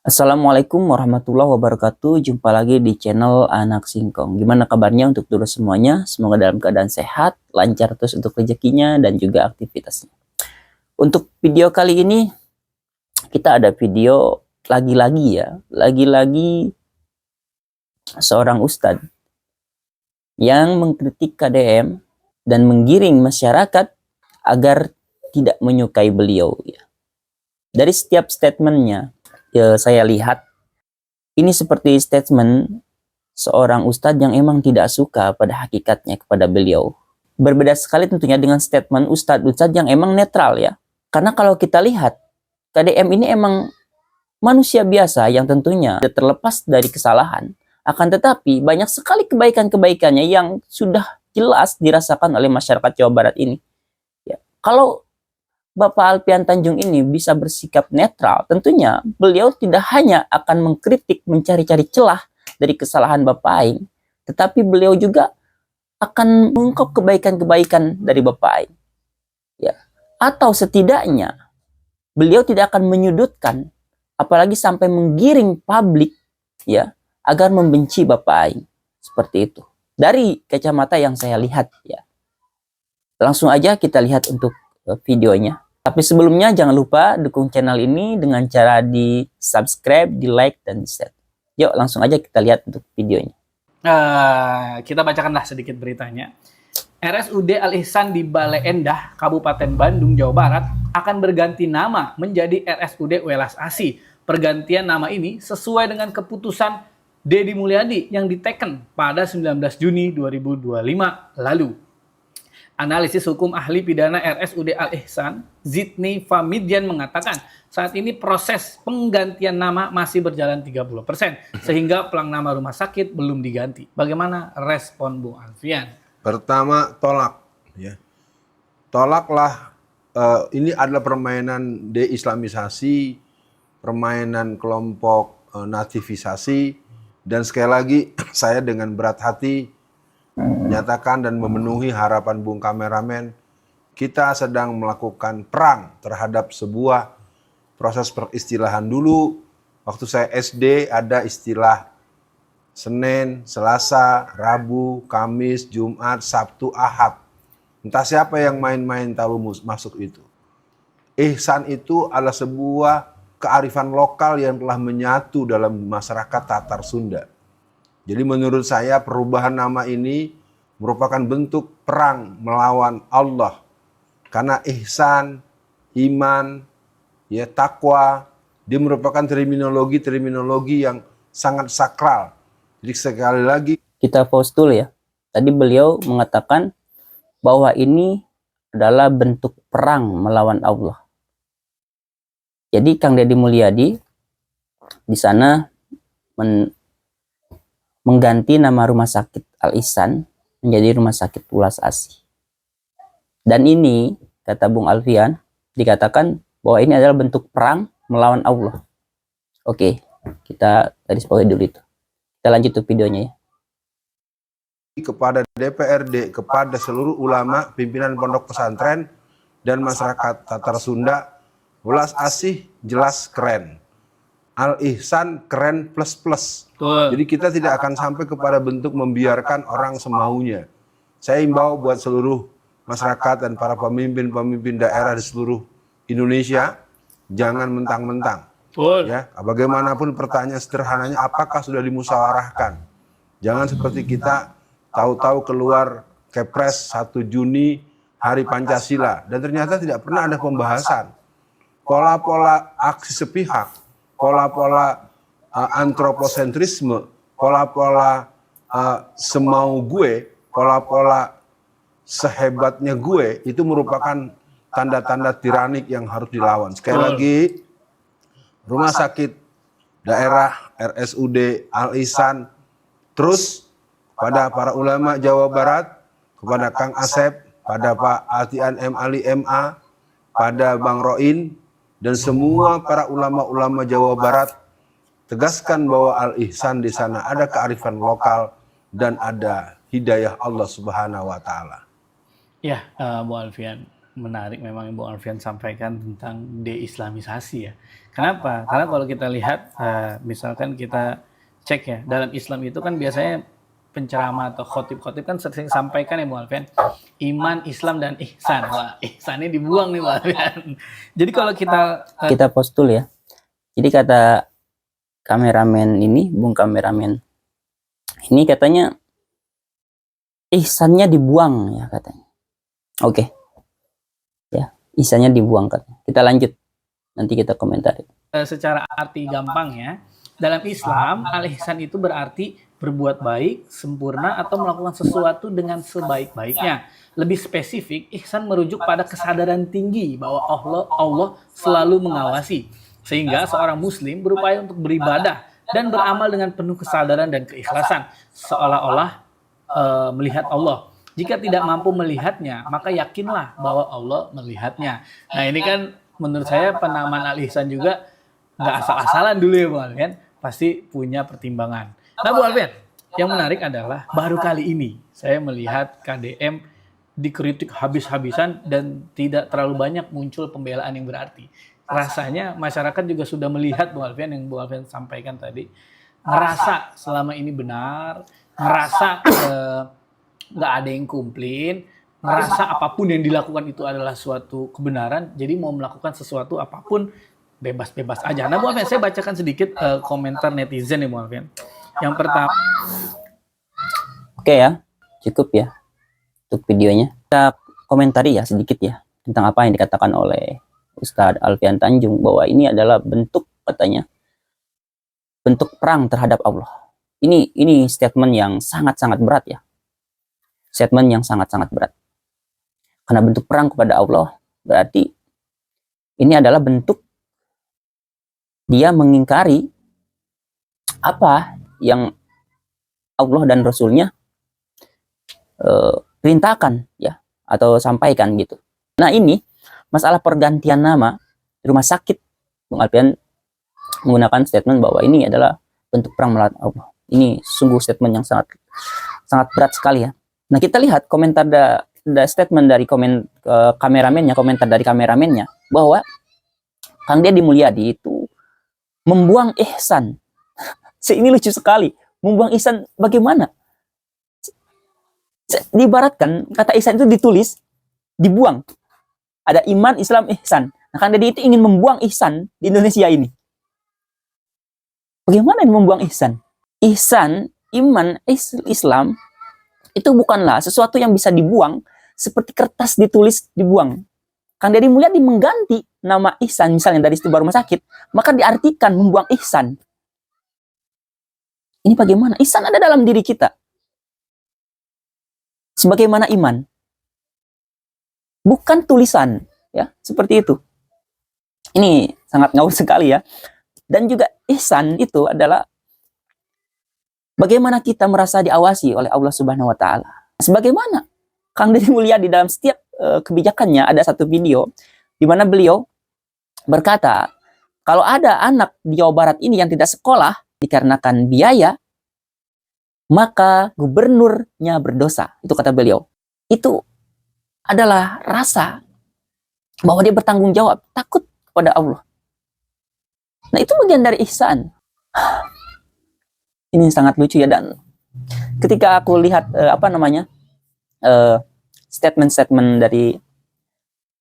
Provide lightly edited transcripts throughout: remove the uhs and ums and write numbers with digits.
Assalamualaikum warahmatullahi wabarakatuh. Jumpa lagi di channel Anak Singkong. Gimana kabarnya untuk dulu semuanya? Semoga dalam keadaan sehat, lancar terus untuk rezekinya dan juga aktivitasnya. Untuk video kali ini kita ada video lagi-lagi seorang ustadz yang mengkritik KDM dan menggiring masyarakat agar tidak menyukai beliau. Dari setiap statementnya, saya lihat ini seperti statement seorang ustadz yang emang tidak suka pada hakikatnya kepada beliau. Berbeda sekali tentunya dengan statement ustadz-ustadz yang emang netral ya. Karena kalau kita lihat, KDM ini emang manusia biasa yang tentunya tidak terlepas dari kesalahan. Akan tetapi banyak sekali kebaikan-kebaikannya yang sudah jelas dirasakan oleh masyarakat Jawa Barat ini. Ya. Kalau Bapak Alfian Tanjung ini bisa bersikap netral, tentunya beliau tidak hanya akan mengkritik, mencari-cari celah dari kesalahan Bapak Aing, tetapi beliau juga akan mengungkap kebaikan-kebaikan dari Bapak Aing. Ya. Atau setidaknya beliau tidak akan menyudutkan, apalagi sampai menggiring publik ya agar membenci Bapak Aing. Seperti itu. Dari kacamata yang saya lihat ya. Langsung aja kita lihat untuk videonya. Tapi sebelumnya jangan lupa dukung channel ini dengan cara di subscribe, di like, dan di share. Yuk langsung aja kita lihat untuk videonya. Kita bacakanlah sedikit beritanya. RSUD Al-Ihsan di Bale Endah, Kabupaten Bandung, Jawa Barat akan berganti nama menjadi RSUD Welas Asih. Pergantian nama ini sesuai dengan keputusan Deddy Mulyadi yang diteken pada 19 Juni 2025 lalu. Analisis hukum ahli pidana RSUD Al-Ihsan, Zidni Famidian mengatakan, saat ini proses penggantian nama masih berjalan 30%, sehingga pelang nama rumah sakit belum diganti. Bagaimana respon Bung Alfian? Pertama, tolak. Ya. Tolaklah, ini adalah permainan deislamisasi, permainan kelompok nativisasi, dan sekali lagi saya dengan berat hati nyatakan dan memenuhi harapan Bung Kameramen, kita sedang melakukan perang terhadap sebuah proses peristilahan. Dulu waktu saya SD ada istilah Senin, Selasa, Rabu, Kamis, Jumat, Sabtu, Ahad. Entah siapa yang main-main tahu masuk itu. Ihsan itu adalah sebuah kearifan lokal yang telah menyatu dalam masyarakat Tatar Sunda. Jadi menurut saya perubahan nama ini merupakan bentuk perang melawan Allah. Karena ihsan, iman, ya takwa, dia merupakan terminologi yang sangat sakral. Jadi sekali lagi kita pause dulu ya. Tadi beliau mengatakan bahwa ini adalah bentuk perang melawan Allah. Jadi Kang Deddy Mulyadi di sana mengganti nama rumah sakit Al-Ihsan menjadi rumah sakit Welas Asih. Dan ini, kata Bung Alfian, dikatakan bahwa ini adalah bentuk perang melawan Allah. Oke, kita garis bawahi dulu itu. Kita lanjut ke videonya ya. Kepada DPRD, kepada seluruh ulama, pimpinan pondok pesantren, dan masyarakat Tatar Sunda, Welas Asih jelas keren. Al-Ihsan keren plus. Jadi kita tidak akan sampai kepada bentuk membiarkan orang semaunya. Saya imbau buat seluruh masyarakat dan para pemimpin-pemimpin daerah di seluruh Indonesia, jangan mentang-mentang. Ya, bagaimanapun pertanyaan sederhananya, apakah sudah dimusyawarahkan? Jangan seperti kita tahu-tahu keluar Kepres 1 Juni Hari Pancasila dan ternyata tidak pernah ada pembahasan. Pola-pola aksi sepihak, pola-pola antroposentrisme, pola-pola semau gue, pola-pola sehebatnya gue, itu merupakan tanda-tanda tiranik yang harus dilawan. Sekali lagi, rumah sakit daerah RSUD Al-Ihsan terus pada para ulama Jawa Barat, kepada Kang Asep, pada Pak Atian M. Ali MA, pada Bang Roin, dan semua para ulama-ulama Jawa Barat, tegaskan bahwa Al-Ihsan di sana ada kearifan lokal dan ada hidayah Allah Subhanahu wa Ta'ala. Ya, Bu Alfian. Menarik memang Ibu Alfian sampaikan tentang deislamisasi ya. Kenapa? Karena kalau kita lihat, misalkan kita cek ya, dalam Islam itu kan biasanya penceramah atau khotib-khotib kan sering sampaikan ya Bu Alfian, iman, Islam, dan ihsan. Wah, ihsannya dibuang nih Bu Alfian. Jadi kalau kita Kita postul ya. Jadi kata kameramen ini, Bung kameramen ini katanya ihsannya dibuang ya katanya. Oke. Ya, ihsannya dibuang katanya. Kita lanjut. Nanti kita komentari. secara arti gampangnya, dalam Islam, al-ihsan itu berarti berbuat baik, sempurna, atau melakukan sesuatu dengan sebaik-baiknya. Lebih spesifik, ihsan merujuk pada kesadaran tinggi bahwa Allah selalu mengawasi. Sehingga seorang muslim berupaya untuk beribadah dan beramal dengan penuh kesadaran dan keikhlasan, seolah-olah melihat Allah. Jika tidak mampu melihatnya, maka yakinlah bahwa Allah melihatnya. Nah ini kan menurut saya penamaan al-ihsan juga nggak asal-asalan dulu ya Bu Alfian, pasti punya pertimbangan. Nah Bu Alfian, yang menarik adalah baru kali ini saya melihat KDM dikritik habis-habisan dan tidak terlalu banyak muncul pembelaan yang berarti. Rasanya masyarakat juga sudah melihat Bu Alfian yang Bu Alfian sampaikan tadi, ngerasa selama ini benar, ngerasa nggak ada yang komplain, ngerasa apapun yang dilakukan itu adalah suatu kebenaran, jadi mau melakukan sesuatu apapun bebas-bebas aja. Nah Bu Alfian, saya bacakan sedikit komentar netizen ya Bu Alfian. Yang pertama, Oke ya, cukup ya untuk videonya. Kita komentari ya sedikit ya tentang apa yang dikatakan oleh Ustadz Alfian Tanjung, bahwa ini adalah bentuk, katanya, bentuk perang terhadap Allah. Ini statement yang sangat-sangat berat ya. Statement yang sangat-sangat berat. Karena bentuk perang kepada Allah berarti ini adalah bentuk dia mengingkari apa yang Allah dan Rasulnya perintahkan ya, atau sampaikan gitu. Nah ini masalah pergantian nama rumah sakit, Bung Alfian menggunakan statement bahwa ini adalah bentuk perang melawan Allah. Ini sungguh statement yang sangat berat sekali ya. Nah kita lihat komentar statement dari kameramennya, komentar dari kameramennya bahwa Kang Deddy Mulyadi itu membuang ihsan. Ini lucu sekali. Membuang ihsan bagaimana? Diibaratkan kata ihsan itu ditulis, dibuang. Ada iman, Islam, ihsan. Nah, Kang Deddy itu ingin membuang ihsan di Indonesia ini. Bagaimana membuang ihsan? Ihsan, iman, Islam itu bukanlah sesuatu yang bisa dibuang seperti kertas ditulis dibuang. Kang Deddy Mulyadi mengganti nama ihsan misalnya dari sebuah rumah sakit, maka diartikan membuang ihsan. Ini bagaimana? Ihsan ada dalam diri kita. Sebagaimana iman. Bukan tulisan, ya, seperti itu. Ini sangat ngawur sekali ya. Dan juga ihsan itu adalah bagaimana kita merasa diawasi oleh Allah Subhanahu wa taala. Sebagaimana Kang Deddy Mulyadi dalam setiap kebijakannya ada satu video di mana beliau berkata, kalau ada anak di Jawa Barat ini yang tidak sekolah dikarenakan biaya, maka gubernurnya berdosa. Itu kata beliau. Itu adalah rasa bahwa dia bertanggung jawab, takut kepada Allah. Nah itu bagian dari ihsan. Ini sangat lucu ya. Dan ketika aku lihat statement-statement dari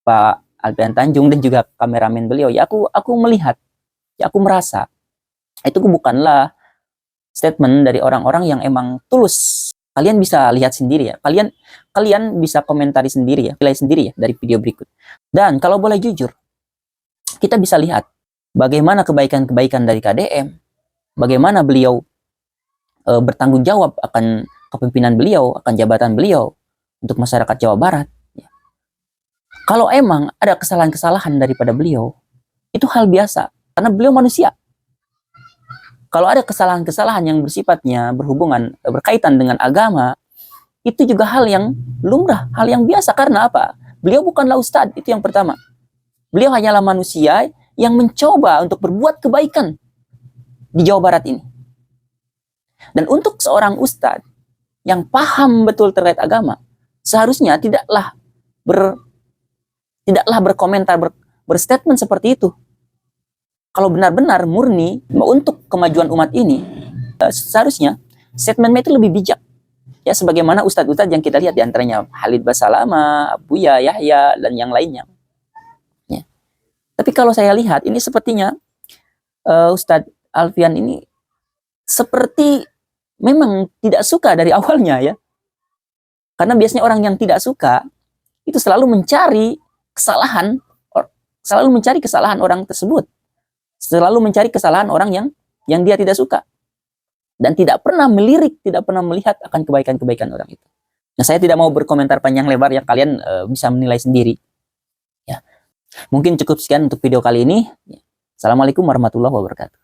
Pak Alfian Tanjung dan juga kameramen beliau, ya aku melihat, ya aku merasa itu bukanlah statement dari orang-orang yang emang tulus. Kalian bisa lihat sendiri ya. Kalian bisa komentari sendiri ya, pilih sendiri ya dari video berikut. Dan kalau boleh jujur, kita bisa lihat bagaimana kebaikan-kebaikan dari KDM, bagaimana beliau bertanggung jawab akan kepemimpinan beliau, akan jabatan beliau untuk masyarakat Jawa Barat. Ya. Kalau emang ada kesalahan-kesalahan daripada beliau, itu hal biasa karena beliau manusia. Kalau ada kesalahan-kesalahan yang bersifatnya berkaitan dengan agama, itu juga hal yang lumrah, hal yang biasa. Karena apa? Beliau bukanlah ustadz, itu yang pertama. Beliau hanyalah manusia yang mencoba untuk berbuat kebaikan di Jawa Barat ini. Dan untuk seorang ustadz yang paham betul terkait agama, seharusnya tidaklah tidaklah berkomentar, berstatement seperti itu. Kalau benar-benar murni untuk kemajuan umat ini, seharusnya statementnya itu lebih bijak. Ya, sebagaimana ustadz-ustadz yang kita lihat diantaranya Khalid Basalama, Buya, Yahya, dan yang lainnya. Ya. Tapi kalau saya lihat ini sepertinya Ustadz Alfian ini seperti memang tidak suka dari awalnya ya. Karena biasanya orang yang tidak suka itu selalu mencari kesalahan orang tersebut. Selalu mencari kesalahan orang yang dia tidak suka. Dan tidak pernah melirik, tidak pernah melihat akan kebaikan-kebaikan orang itu. Nah, saya tidak mau berkomentar panjang lebar ya, kalian bisa menilai sendiri. Ya. Mungkin cukup sekian untuk video kali ini. Assalamualaikum warahmatullahi wabarakatuh.